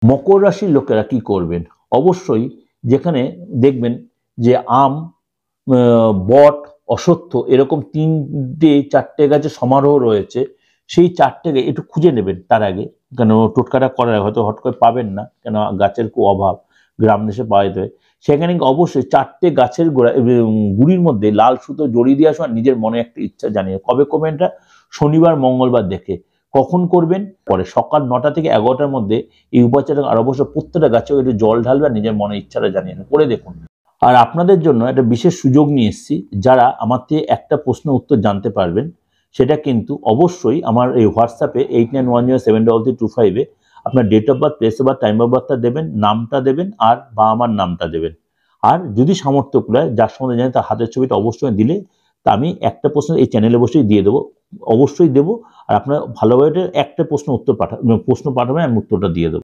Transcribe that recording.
মকর রাশির লোকেরা কি করবেন? অবশ্যই যেখানে দেখবেন যে আম, বট, অশ্বত্থ এরকম 3-4টে গাছের সমারোহ রয়েছে, সেই 4টেকে একটু খুঁজে নেবেন তার আগে, কেন টোটকাটা করার হয়তো হট করে পাবেন না, কেন গাছের খুব অভাব, গ্রাম দেশে পাওয়া যেতে হয়। সেখানে অবশ্যই 4টে গাছের গুড়ির মধ্যে লাল সুতো জড়িয়ে দিয়ে আসুন, নিজের মনে একটা ইচ্ছা জানিয়ে। কবে করবেন এটা? শনিবার মঙ্গলবার দেখে। কখন করবেন? পরে সকাল 9টা থেকে 11টার মধ্যে এই উপাচার। আর অবশ্যই প্রত্যেকটা গাছে একটু জল ঢালবে, নিজের মনের ইচ্ছাটা জানিয়ে করে দেখুন। আর আপনাদের জন্য একটা বিশেষ সুযোগ নিয়ে এসেছি, যারা আমার থেকে একটা প্রশ্ন উত্তর জানতে পারবেন, সেটা কিন্তু অবশ্যই আমার এই হোয়াটসঅ্যাপে 8910733325 আপনার date of birth, place of birth, time of বার্থটা দেবেন, নামটা দেবেন আর বাবা মার নামটা দেবেন। আর যদি সামর্থ্য কুলায়, যার সম্বন্ধে জানেন তার হাতের ছবিটা অবশ্যই দিলে তা আমি একটা প্রশ্ন এই চ্যানেলে বসেই দিয়ে দেবো, অবশ্যই দেবো। আর আপনার ভালোভাবে একটা প্রশ্ন পাঠাবেন, আমি উত্তরটা দিয়ে দেবো।